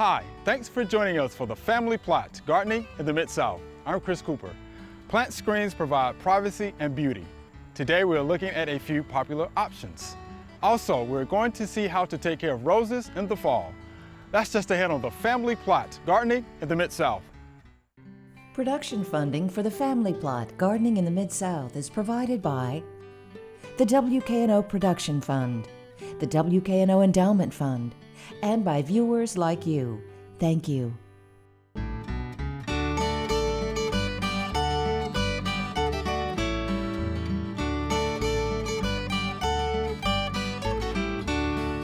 Hi, thanks for joining us for the Family Plot, Gardening in the Mid-South. I'm Chris Cooper. Plant screens provide privacy and beauty. Today we're looking at a few popular options. Also, we're going to see how to take care of roses in the fall. That's just ahead on the Family Plot, Gardening in the Mid-South. Production funding for the Family Plot, Gardening in the Mid-South is provided by the WKNO Production Fund, the WKNO Endowment Fund, and by viewers like you. Thank you.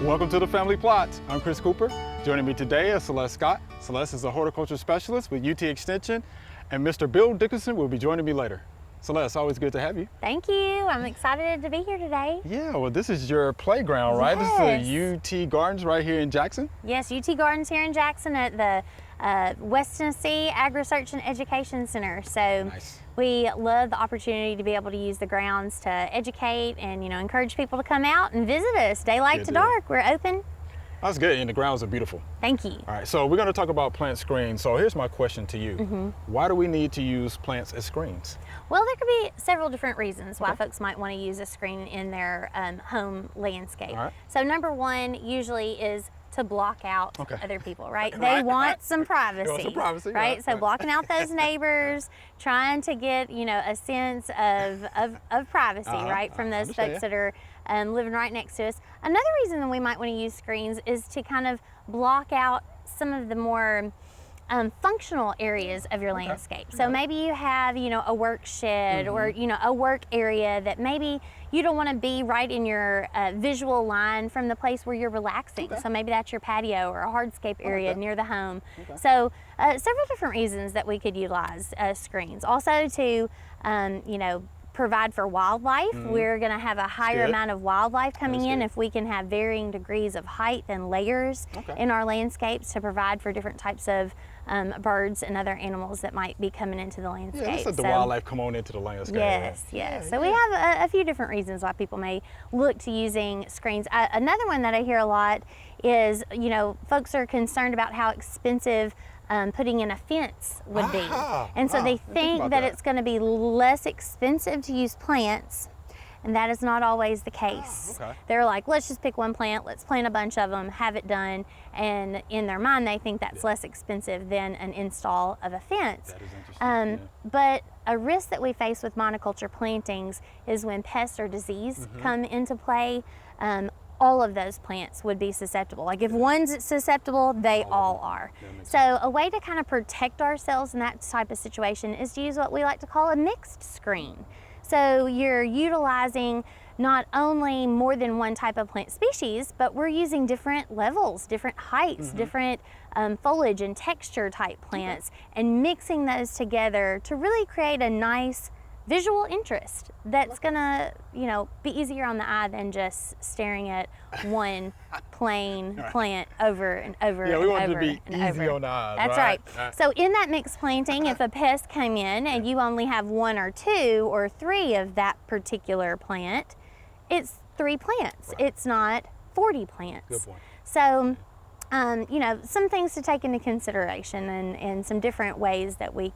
Welcome to the Family Plot. I'm Chris Cooper. Joining me today is Celeste Scott. Celeste is a horticulture specialist with UT Extension, and Mr. Bill Dickerson will be joining me later. Celeste, always good to have you. Thank you. I'm excited to be here today. Yeah, well, this is your playground, right? Yes. This is the UT Gardens right here in Jackson? Yes, UT Gardens here in Jackson at the West Tennessee Agri-Research and Education Center. So Nice. we love the opportunity to be able to use the grounds to educate and, encourage people to come out and visit us. Daylight Good to deal. dark, we're open. That's good, and the grounds are beautiful. Thank you. All right, so we're gonna talk about plant screens. So here's my question to you. Mm-hmm. Why do we need to use plants as screens? Well, there could be several different reasons why folks might want to use a screen in their home landscape. All right. So number one usually is to block out Okay. other people, right? They Right, want right. some privacy. They want some privacy, right? right, So right. blocking out those neighbors, trying to get, a sense of privacy, right, from I those folks understand. that are living right next to us. Another reason that we might want to use screens is to kind of block out some of the more functional areas of your landscape. So maybe you have, a work shed or, a work area that maybe you don't want to be right in your visual line from the place where you're relaxing. So maybe that's your patio or a hardscape area near the home. So several different reasons that we could utilize screens. Also to, provide for wildlife. We're going to have a higher good. amount of wildlife coming That's in good. if we can have varying degrees of height and layers in our landscapes to provide for different types of birds and other animals that might be coming into the landscape. Yeah, let's let the So- wildlife come on into the landscape. Yes, yes. So we have a few different reasons why people may look to using screens. Another one that I hear a lot is, folks are concerned about how expensive putting in a fence would be. And so they think think about that that. it's going to be less expensive to use plants, and that is not always the case. okay. They're like, let's just pick one plant, let's plant a bunch of them, have it done, and in their mind they think that's less expensive than an install of a fence. That is interesting. But a risk that we face with monoculture plantings is when pests or disease come into play, all of those plants would be susceptible. Like if one's susceptible, they all are. So a way to kind of protect ourselves in that type of situation is to use what we like to call a mixed screen. So you're utilizing not only more than one type of plant species, but we're using different levels, different heights, different foliage and texture type plants, and mixing those together to really create a nice visual interest that's gonna, be easier on the eye than just staring at one plain plant over and over Yeah, and we want it over to be and easy over. on the eyes, That's right? right. So in that mixed planting, if a pest came in and you only have one or two or three of that particular plant, it's 3 plants. It's not 40 plants. Good point. So, some things to take into consideration and some different ways that we,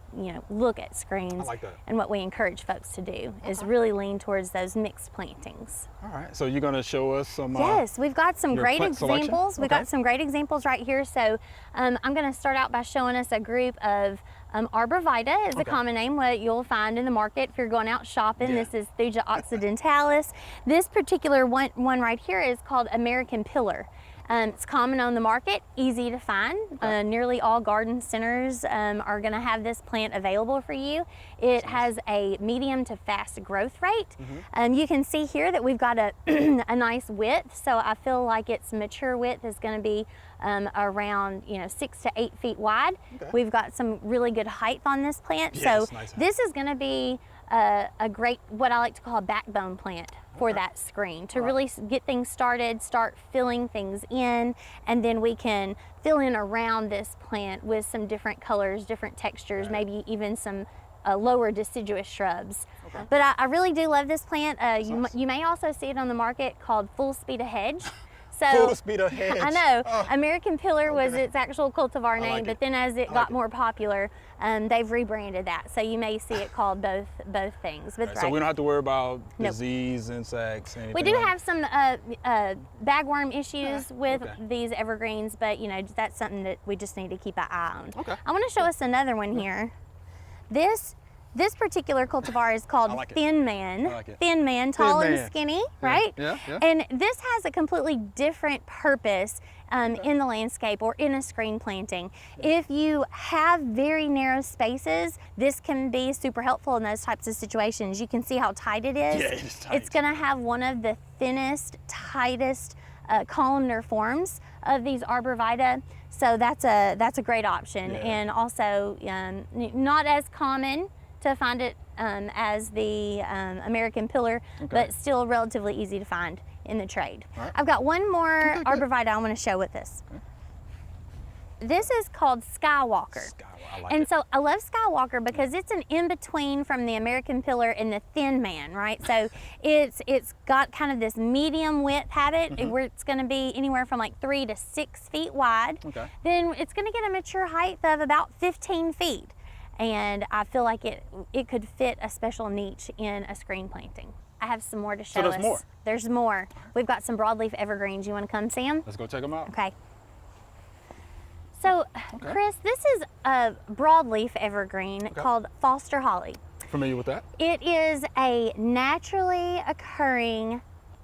look at screens. I like that. And what we encourage folks to do is really lean towards those mixed plantings. All right, so you're gonna show us some Yes, we've got some your great plant selection? examples. We've Okay. got some great examples right here. So I'm going to start out by showing us a group of Arborvitae is a common name what you'll find in the market if you're going out shopping. Yeah. This is Thuja occidentalis. This particular one right here is called American Pillar. It's common on the market, easy to find. Nearly all garden centers are going to have this plant available for you. It has a medium to fast growth rate. You can see here that we've got a, a nice width, so I feel like its mature width is going to be around 6 to 8 feet wide. We've got some really good height on this plant, Yes, so nice height. this is going to be a great, what I like to call a backbone plant for that screen to really get things started, start filling things in, and then we can fill in around this plant with some different colors, different textures, maybe even some lower deciduous shrubs. But I really do love this plant. You may also see it on the market called Full Speed Ahead. So full speed ahead. I know. Oh. American Pillar was Okay. its actual cultivar name, like but it. then as it I got like it. more popular, they've rebranded that. So you may see it called both things. But So we don't have to worry about Nope. disease, insects, anything. we do like have some bagworm issues with okay. these evergreens, but you know that's something that we just need to keep an eye on. Okay. I want to show us another one here. This particular cultivar is called I like it. Thin Man. I like it. Thin Man, tall Thin and Man. skinny, right? Yeah, yeah. And this has a completely different purpose in the landscape or in a screen planting. If you have very narrow spaces, this can be super helpful in those types of situations. You can see how tight it is. Yeah, it is tight. It's going to have one of the thinnest, tightest columnar forms of these arborvitae. So that's a great option, Yeah. and also not as common to find it as the American Pillar, but still relatively easy to find in the trade. Right. I've got one more good. arborvitae I want to show with this. This is called Skywalker. I like And it. so I love Skywalker because it's an in-between from the American Pillar and the Thin Man, right? So it's got kind of this medium width habit where it's going to be anywhere from like 3 to 6 feet wide. Okay. Then it's going to get a mature height of about 15 feet. And I feel like it could fit a special niche in a screen planting. I have some more to show there's us. more? There's more. We've got some broadleaf evergreens. You want to come see them? Let's go check them out. Okay. So, Chris, this is a broadleaf evergreen called Foster Holly. Familiar with that? It is a naturally occurring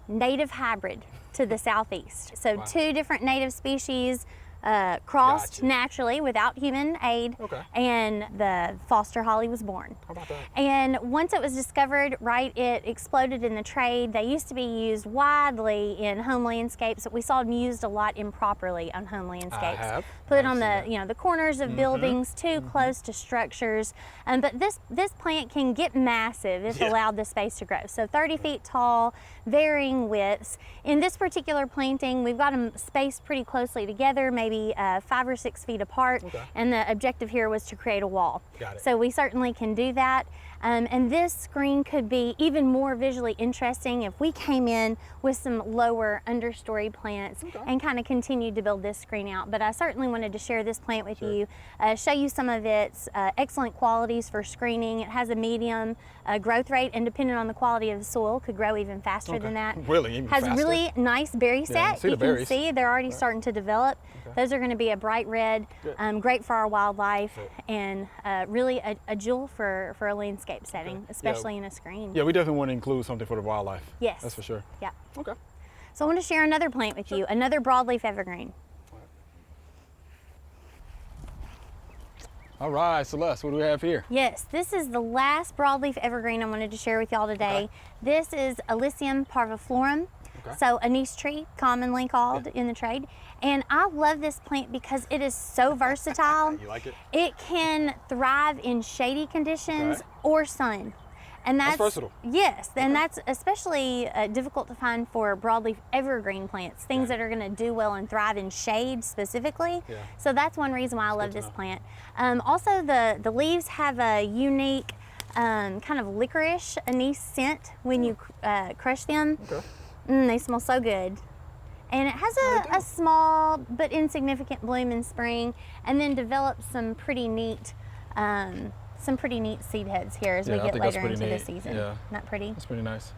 native hybrid to the southeast. So, two different native species crossed Gotcha. naturally without human aid, Okay. and the Foster Holly was born. How about that? And once it was discovered, right, it exploded in the trade. They used to be used widely in home landscapes, but we saw them used a lot improperly on home landscapes. have. Put it I've on seen the that. the corners of buildings, too close to structures. But this plant can get massive if Yeah. allowed the space to grow. So 30 feet tall, varying widths. In this particular planting, we've got them spaced pretty closely together, maybe 5 or 6 feet apart. Okay. And the objective here was to create a wall. Got it. So we certainly can do that. And this screen could be even more visually interesting if we came in with some lower understory plants and kind of continued to build this screen out. But I certainly wanted to share this plant with you, show you some of its excellent qualities for screening. It has a medium growth rate, and depending on the quality of the soil, could grow even faster than that. Really, even Has faster? really nice berry set. see the You can berries. see they're already starting to develop. Those are going to be a bright red, great for our wildlife, and really a jewel for a landscape setting, especially in a screen. Yeah, we definitely want to include something for the wildlife. Yes. That's for sure. Yeah. Okay. So I want to share another plant with you, another broadleaf evergreen. All right, Celeste, what do we have here? Yes, this is the last broadleaf evergreen I wanted to share with y'all today. This is Alyssum parviflorum. Okay. So anise tree, commonly called in the trade. And I love this plant because it is so versatile. You like it? It can thrive in shady conditions Okay. or sun. And That's versatile. Yes, and that's especially difficult to find for broadleaf evergreen plants, things that are going to do well and thrive in shade specifically. Yeah. So that's one reason why I love to this know. plant. Also, the leaves have a unique kind of licorice anise scent when you crush them. Okay. They smell so good. And it has a small but insignificant bloom in spring, and then develops some pretty neat seed heads here as we Yeah, I get think that's later into pretty the neat. season. Yeah. Not pretty. That's pretty nice.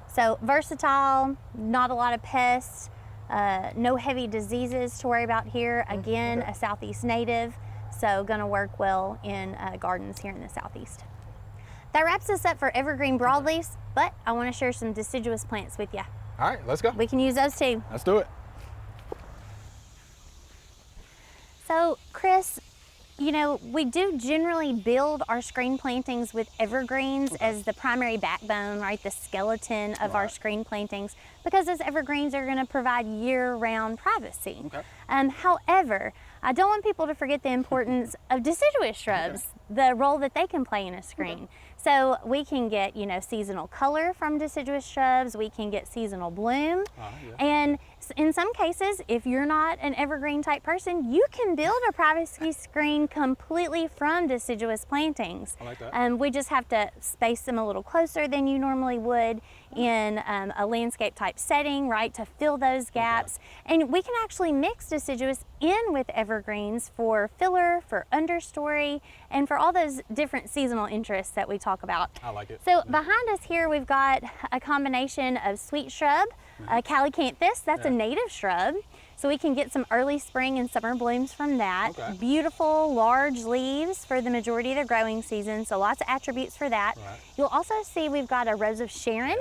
So versatile, not a lot of pests, no heavy diseases to worry about here. Again, a southeast native, so gonna work well in gardens here in the southeast. That wraps us up for evergreen broadleafs, but I want to share some deciduous plants with you. All right, let's go. We can use those too. Let's do it. So, Chris, you know, we do generally build our screen plantings with evergreens as the primary backbone, right? The skeleton of our screen plantings, because those evergreens are going to provide year-round privacy. Okay. However, I don't want people to forget the importance of deciduous shrubs, the role that they can play in a screen. So we can get, you know, seasonal color from deciduous shrubs. We can get seasonal bloom. And in some cases, if you're not an evergreen type person, you can build a privacy screen completely from deciduous plantings. I like that. We just have to space them a little closer than you normally would in a landscape type setting, right, to fill those gaps. And we can actually mix deciduous in with evergreens for filler, for understory, and for all those different seasonal interests that we talk about. I like it. So behind us here, we've got a combination of sweet shrub, Calycanthus, that's a native shrub. So we can get some early spring and summer blooms from that. Okay. Beautiful, large leaves for the majority of the growing season, so lots of attributes for that. Right. You'll also see we've got a rose of Sharon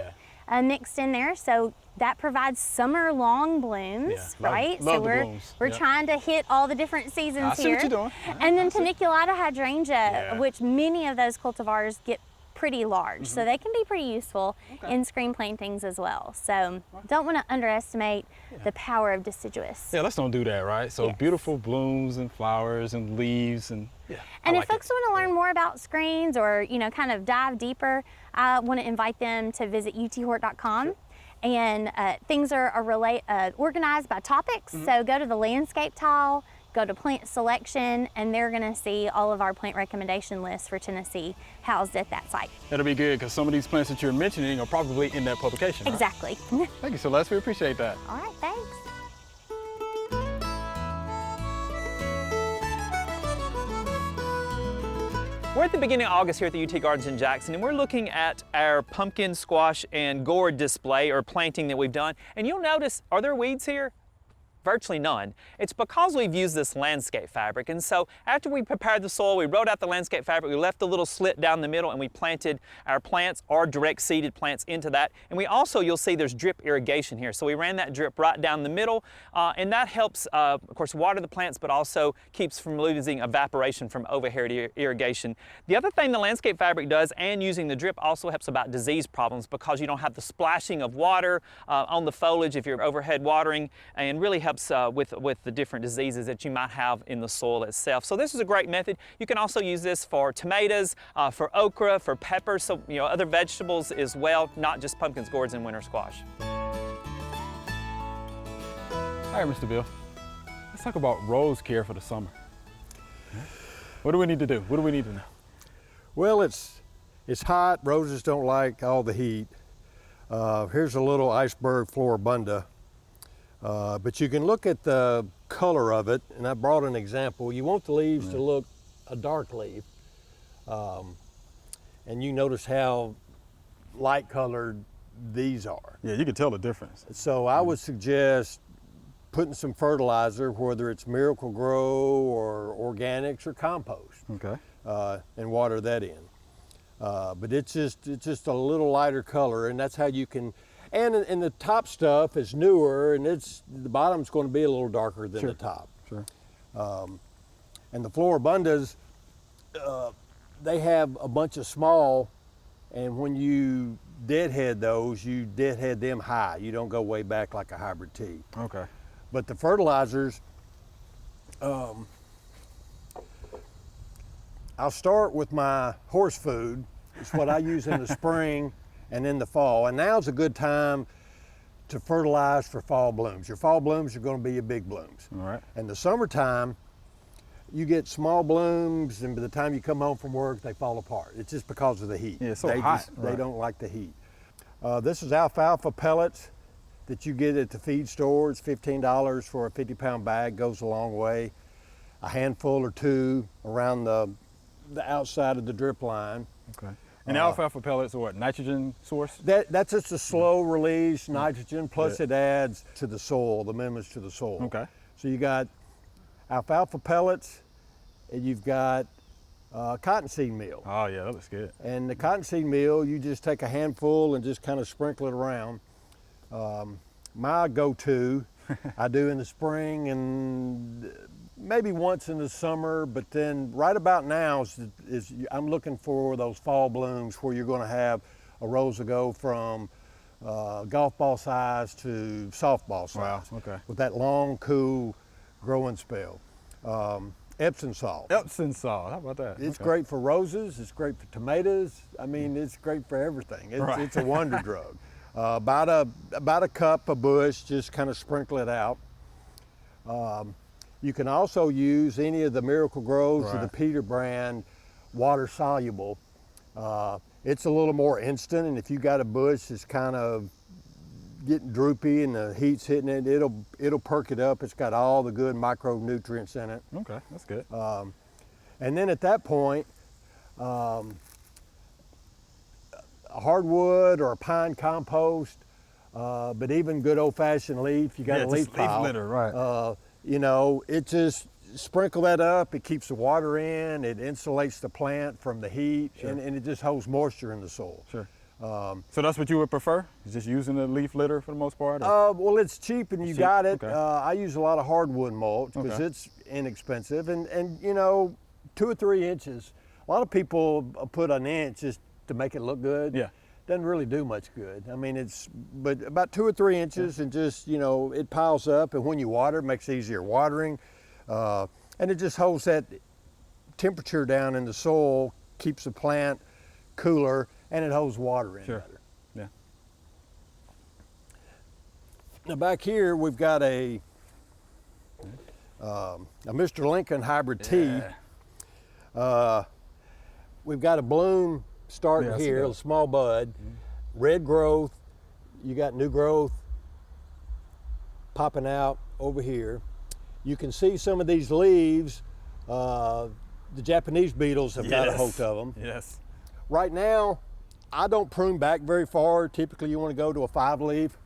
mixed in there, so that provides summer-long blooms, Yeah, right? love So the we're blooms. we're Yeah. trying to hit all the different seasons I see here. what you're doing. And then paniculata hydrangea, Yeah. which many of those cultivars get pretty large, so they can be pretty useful in screen plantings as well. So don't want to underestimate the power of deciduous. Yeah, let's don't do that, right? So Yes. beautiful blooms and flowers and leaves and And I if like folks want to learn more about screens or, you know, kind of dive deeper, I want to invite them to visit uthort.com. And things are organized by topics. So go to the landscape tile, go to plant selection, and they're going to see all of our plant recommendation lists for Tennessee housed at that site. That'll be good because some of these plants that you're mentioning are probably in that publication. right? Exactly. Thank you, Celeste. We appreciate that. All right, thanks. We're at the beginning of August here at the UT Gardens in Jackson, and we're looking at our pumpkin, squash, and gourd display or planting that we've done. And you'll notice, are there weeds here? Virtually none. It's because we've used this landscape fabric. And so after we prepared the soil, we wrote out the landscape fabric, we left a little slit down the middle, and we planted our plants or direct seeded plants into that. And we also, you'll see there's drip irrigation here. So we ran that drip right down the middle, and that helps, of course, water the plants, but also keeps from losing evaporation from overhead irrigation. The other thing the landscape fabric does, and using the drip, also helps about disease problems because you don't have the splashing of water on the foliage if you're overhead watering, and really helps with the different diseases that you might have in the soil itself. So this is a great method. You can also use this for tomatoes, for okra, for peppers, so other vegetables as well, not just pumpkins, gourds, and winter squash. All right, Mr. Bill. Let's talk about rose care for the summer. What do we need to do? What do we need to know? Well, it's hot. Roses don't like all the heat. Here's a little iceberg floribunda. But you can look at the color of it, and I brought an example. You want the leaves to look a dark leaf, and you notice how light colored these are. Yeah, you can tell the difference. So I would suggest putting some fertilizer, whether it's Miracle-Gro or organics or compost, Okay. and water that in. But it's just a little lighter color, and that's how you can. And the top stuff is newer, and the bottom's going to be a little darker than the top. Sure. And the floribundas, they have a bunch of small, and when you deadhead those, you deadhead them high. You don't go way back like a hybrid tea. Okay. But the fertilizers, I'll start with my horse food. It's what I use in the spring and in the fall. And now's a good time to fertilize for fall blooms. Your fall blooms are going to be your big blooms. All right. And the summertime, you get small blooms, and by the time you come home from work, they fall apart. It's just because of the heat. Yeah, it's so they hot, They right. don't like the heat. This is alfalfa pellets that you get at the feed store. It's $15 for a 50-pound bag, goes a long way. A handful or two around the outside of the drip line. Okay. And alfalfa pellets are what, nitrogen source? That's just a slow release nitrogen, plus it adds to the soil, the amendments to the soil. Okay. So you got alfalfa pellets, and you've got cottonseed meal. Oh yeah, that looks good. And the cottonseed meal, you just take a handful and just kind of sprinkle it around. My go-to, I do in the spring and maybe once in the summer, but then right about now is I'm looking for those fall blooms where you're going to have a rose to go from golf ball size to softball size. Wow, okay. With that long, cool growing spell. Epsom salt. Epsom salt, how about that? It's Okay. great for roses, it's great for tomatoes. I mean, it's great for everything. It's a wonder drug. About a cup a bush, just kind of sprinkle it out. You can also use any of the Miracle-Gros or the Right. Peter brand water soluble. it's a little more instant, and if you got a bush that's kind of getting droopy and the heat's hitting it, it'll perk it up. It's got all the good micronutrients in it. Okay, that's good. And then at that point, a hardwood or a pine compost, but even good old-fashioned leaf. You got Yeah, a leaf just leaf pile. litter, right. You know, it just sprinkle that up. It keeps the water in. It insulates the plant from the heat, Sure. and it just holds moisture in the soil. Sure. So that's what you would prefer? Just using the leaf litter for the most part? Well, it's cheap and you Cheap, got it. okay. I use a lot of hardwood mulch because Okay. it's inexpensive, and you know, 2 or 3 inches. A lot of people put an inch just to make it look good. Yeah. Doesn't really do much good. I mean, but about 2 or 3 inches, and just, you know, it piles up, and when you water, it makes it easier watering, and it just holds that temperature down in the soil, keeps the plant cooler, and it holds water in Sure. better. Yeah. Now back here we've got a Mr. Lincoln hybrid tea. We've got a bloom starting Yeah, I see here, that. a small bud, red growth. You got new growth popping out over here. You can see some of these leaves. The Japanese beetles have got a hold of them. Yes. Right now, I don't prune back very far. Typically, you want to go to a 5-leaf.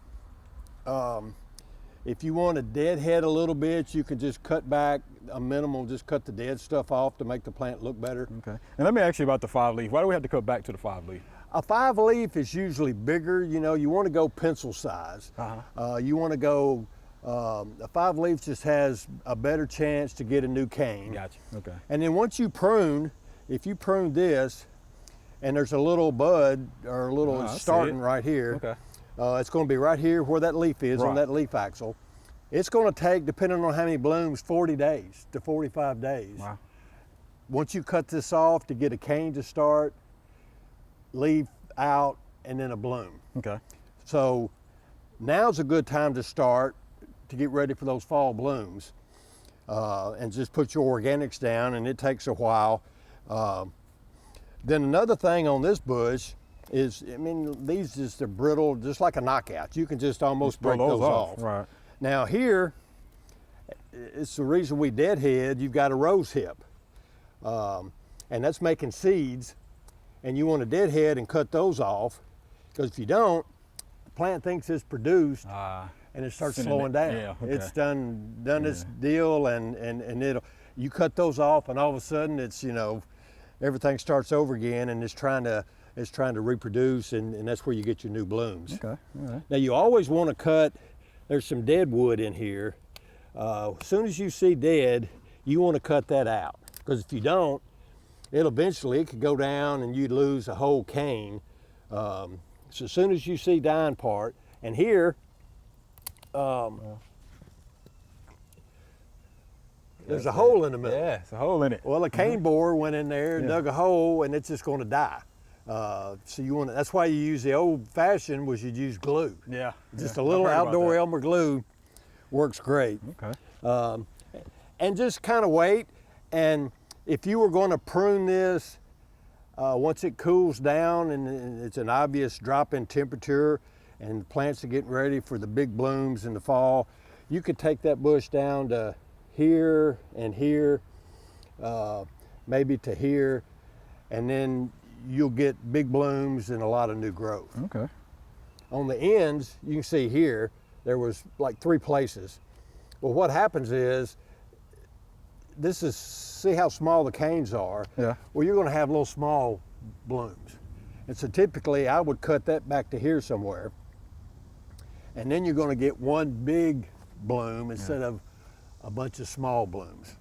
If you want to deadhead a little bit, you can just cut back a minimal, just cut the dead stuff off to make the plant look better. Okay. And let me ask you about the 5-leaf. Why do we have to cut back to the 5-leaf? A 5-leaf is usually bigger. You know, you want to go pencil size. You want to go, a 5-leaf just has a better chance to get a new cane. Gotcha. Okay. And then once you prune, if you prune this, and there's a little bud or a little I see starting it. right here. Okay. It's going to be right here where that leaf is, on Right. that leaf axle. It's going to take, depending on how many blooms, 40 days to 45 days. Wow. Once you cut this off to get a cane to start, leaf out, and then a bloom. Okay. So now's a good time to start to get ready for those fall blooms, and just put your organics down, and it takes a while. Then another thing on this bush is, I mean, these just are brittle, just like a knockout. You can just almost break those off. Right. Now here, it's the reason we deadhead. You've got a rose hip, and that's making seeds, and you want to deadhead and cut those off, because if you don't, the plant thinks it's produced, and it starts sending slowing it- down. yeah, okay. It's done its deal, and you cut those off, and all of a sudden it's, you know, everything starts over again, and it's trying to reproduce, and that's where you get your new blooms. Okay. All right. Now you always want to cut. There's some dead wood in here. As soon as you see dead, you want to cut that out, because if you don't, it could go down and you'd lose a whole cane. So as soon as you see dying part, and here, there's a hole in the middle. Yeah, it's a hole in it. Well, a cane borer went in there, dug a hole, and it's just going to die. So you want to, that's why you use the old-fashioned, was you'd use glue. Yeah. Just yeah. a little I've heard about outdoor that. Elmer glue works great. Okay. And just kind of wait. And if you were going to prune this, once it cools down and it's an obvious drop in temperature and the plants are getting ready for the big blooms in the fall, you could take that bush down to here and here, maybe to here, and then you'll get big blooms and a lot of new growth. Okay. On the ends, you can see here, there was like 3 places. Well, what happens is, see how small the canes are? Yeah. Well, you're gonna have little small blooms. And so typically I would cut that back to here somewhere. And then you're gonna get one big bloom instead of a bunch of small blooms.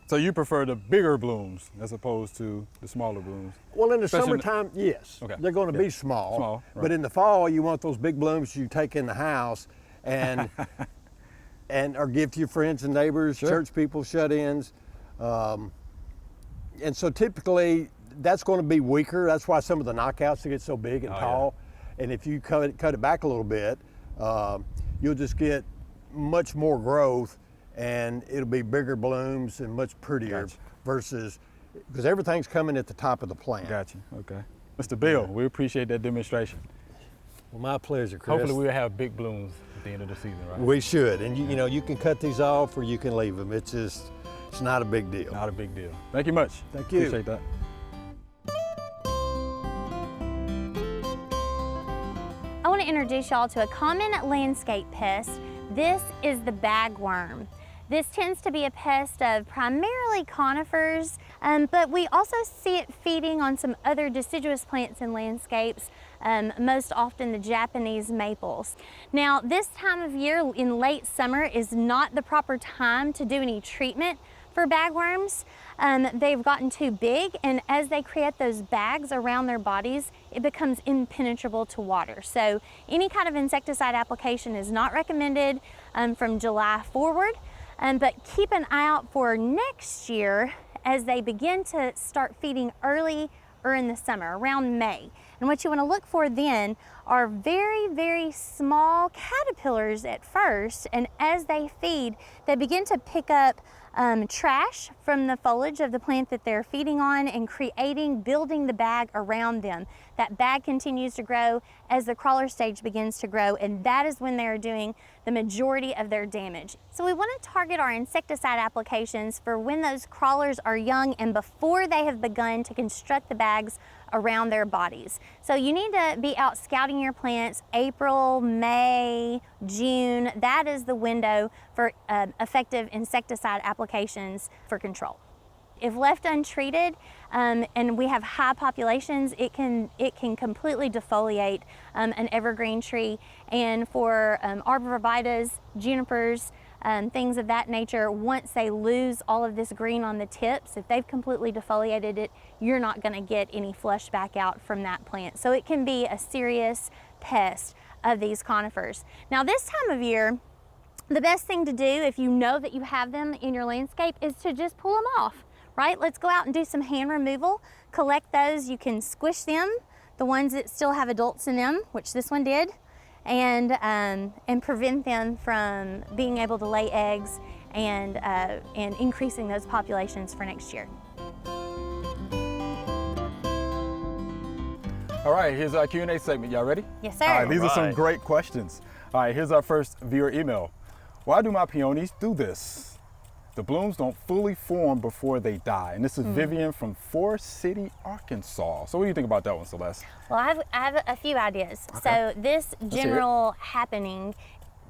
So you prefer the bigger blooms as opposed to the smaller blooms? Well, in the Especially in the- summertime, yes, Okay, they're going to yeah. be small. Small, But right. in the fall, you want those big blooms you take in the house and or give to your friends and neighbors, Sure. church people, shut-ins. And so typically, that's going to be weaker. That's why some of the knockouts get so big and Oh, yeah. tall. And if you cut it back a little bit, you'll just get much more growth, and it'll be bigger blooms and much prettier Gotcha. versus, because everything's coming at the top of the plant. Gotcha. Okay. Mr. Bill, we appreciate that demonstration. Well, my pleasure, Chris. Hopefully we'll have big blooms at the end of the season, right? We should, and you know, you can cut these off or you can leave them. It's not a big deal. Not a big deal. Thank you much. Thank you. Appreciate that. I want to introduce y'all to a common landscape pest. This is the bagworm. This tends to be a pest of primarily conifers, but we also see it feeding on some other deciduous plants in landscapes, most often the Japanese maples. Now, this time of year in late summer is not the proper time to do any treatment for bagworms. They've gotten too big, and as they create those bags around their bodies, it becomes impenetrable to water. So any kind of insecticide application is not recommended from July forward. But keep an eye out for next year as they begin to start feeding early or in the summer, around May. And what you want to look for then are very, very small caterpillars at first, and as they feed, they begin to pick up trash from the foliage of the plant that they're feeding on and building the bag around them. That bag continues to grow as the crawler stage begins to grow, and that is when they're doing the majority of their damage. So we want to target our insecticide applications for when those crawlers are young and before they have begun to construct the bags around their bodies. So you need to be out scouting your plants April, May, June. That is the window for effective insecticide applications for control. If left untreated and we have high populations, it can completely defoliate an evergreen tree. And for arborvitaes, junipers, things of that nature, once they lose all of this green on the tips, if they've completely defoliated it, you're not going to get any flush back out from that plant. So it can be a serious pest of these conifers. Now, this time of year, the best thing to do if you know that you have them in your landscape is to just pull them off, right? Let's go out and do some hand removal, collect those. You can squish them, the ones that still have adults in them, which this one did, and prevent them from being able to lay eggs and increasing those populations for next year. All right, here's our Q&A segment. Y'all ready? Yes, sir. All right, these are some Right. great questions. All right, here's our first viewer email. Why do my peonies do this? The blooms don't fully form before they die. And this is Vivian from Forest City, Arkansas. So what do you think about that one, Celeste? Well, I have a few ideas. Okay. So this hear it. general happening,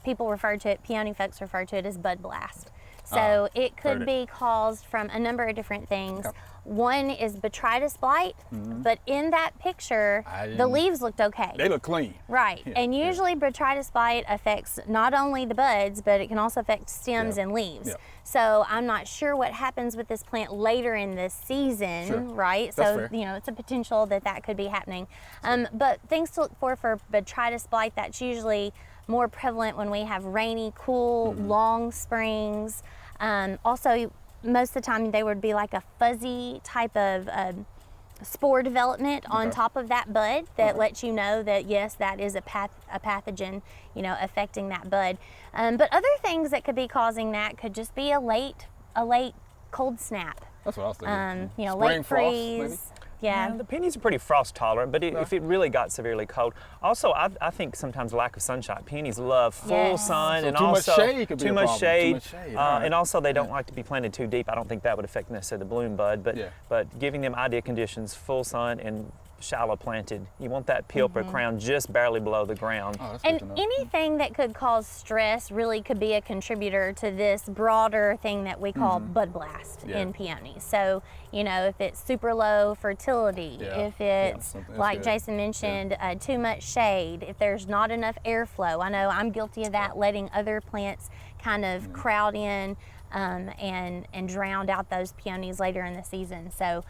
people refer to it, peony folks refer to it as bud blast. So it heard could it. be caused from a number of different things. Okay. One is botrytis blight, but in that picture, I the didn't- leaves looked okay. They look clean. Right, Yeah, and yeah. usually botrytis blight affects not only the buds, but it can also affect stems Yeah. and leaves. Yeah. So I'm not sure what happens with this plant later in the season, Sure. right? That's So fair. you know, it's a potential that could be happening. But things to look for botrytis blight, that's usually more prevalent when we have rainy, cool, Mm-hmm. long springs. Also, most of the time they would be like a fuzzy type of spore development on Okay. top of that bud that lets you know that yes, that is a pathogen, you know, affecting that bud. But other things that could be causing that could just be a late cold snap. That's what I was thinking. You know, Spring late frost, freeze. maybe? Yeah. The peonies are pretty frost tolerant, but if it really got severely cold, also I think sometimes lack of sunshine. Peonies love full Yes. sun, So and too much also shade could be too a much problem. Too shade, much shade, all right. and also they don't like to be planted too deep. I don't think that would affect necessarily the bloom bud, but Yeah. but giving them ideal conditions, full sun and shallow planted. You want that pulp or crown just barely below the ground. Oh, that's good And to know. anything that could cause stress really could be a contributor to this broader thing that we call bud blast Yeah. in peonies. So, you know, if it's super low fertility, Yeah. if Yeah, it's, something that's like good. Jason mentioned, too much shade, if there's not enough airflow. I know I'm guilty of that, letting other plants kind of crowd in and drowned out those peonies later in the season. So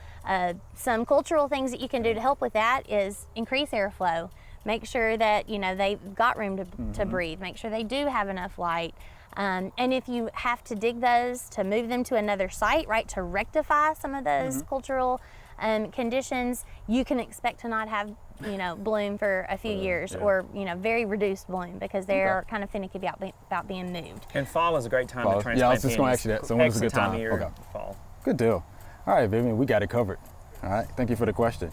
some cultural things that you can do to help with that is increase airflow. Make sure that, you know, they've got room to breathe. Make sure they do have enough light. And if you have to dig those to move them to another site, right, to rectify some of those cultural conditions, you can expect to not have, you know, bloom for a few years yeah. or, you know, very reduced bloom because they're kind of finicky about being moved. And fall is a great time Fall. to transplant Yeah, I was just gonna peonies. ask you that. So when is a Excellent good time? of year, Okay. fall. Good deal. All right, Vivian, we got it covered. All right, thank you for the question.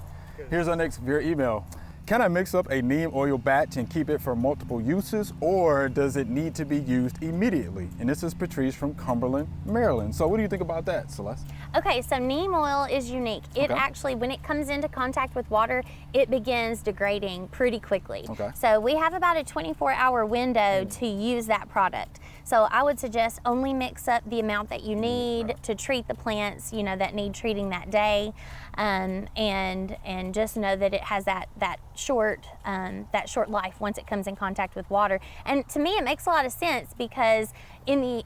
Here's our next viewer email. Can I mix up a neem oil batch and keep it for multiple uses, or does it need to be used immediately? And this is Patrice from Cumberland, Maryland. So what do you think about that, Celeste? Okay, so neem oil is unique. It Okay. actually, when it comes into contact with water, it begins degrading pretty quickly. Okay. So we have about a 24-hour window to use that product. So I would suggest only mix up the amount that you need to treat the plants, you know, that need treating that day, and just know that it has that short life once it comes in contact with water. And to me, it makes a lot of sense because in the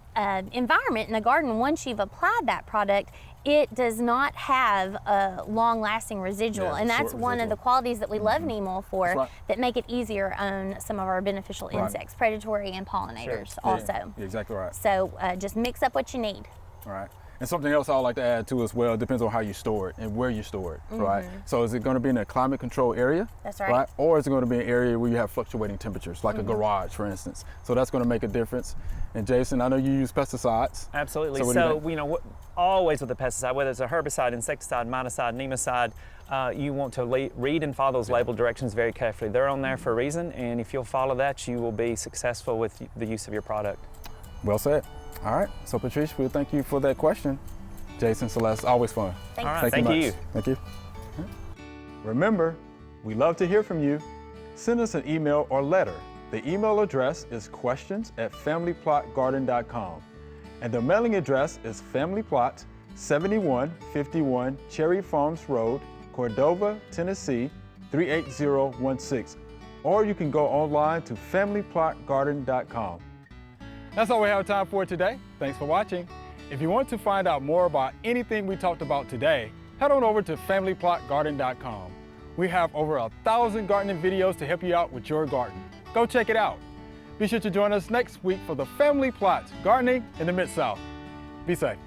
environment in the garden, once you've applied that product, it does not have a long-lasting residual, Yeah, and that's short one of residual. the qualities that we love neem oil for, That's right. that make it easier on some of our beneficial Right. insects, predatory and pollinators Yeah, also. you're exactly right. So just mix up what you need. All right. And something else I would like to add too as well, it depends on how you store it and where you store it, right? So is it going to be in a climate controlled area? That's right. Or is it going to be an area where you have fluctuating temperatures, like a garage, for instance? So that's going to make a difference. And Jason, I know you use pesticides. Absolutely. So what do you So, think? you know, always with a pesticide, whether it's a herbicide, insecticide, miticide, nemicide, you want to read and follow those label directions very carefully. They're on there for a reason, and if you'll follow that, you will be successful with the use of your product. Well said. All right. So Patrice, we'll thank you for that question. Jason, Celeste, always fun. Thank All you. right, Thank thank you you. much. Thank you. Remember, we love to hear from you. Send us an email or letter. The email address is questions@familyplotgarden.com. And the mailing address is Family Plot, 7151 Cherry Farms Road, Cordova, Tennessee, 38016. Or you can go online to familyplotgarden.com. That's all we have time for today. Thanks for watching. If you want to find out more about anything we talked about today, head on over to familyplotgarden.com. We have over 1,000 gardening videos to help you out with your garden. Go check it out. Be sure to join us next week for the Family Plot Gardening in the Mid-South. Be safe.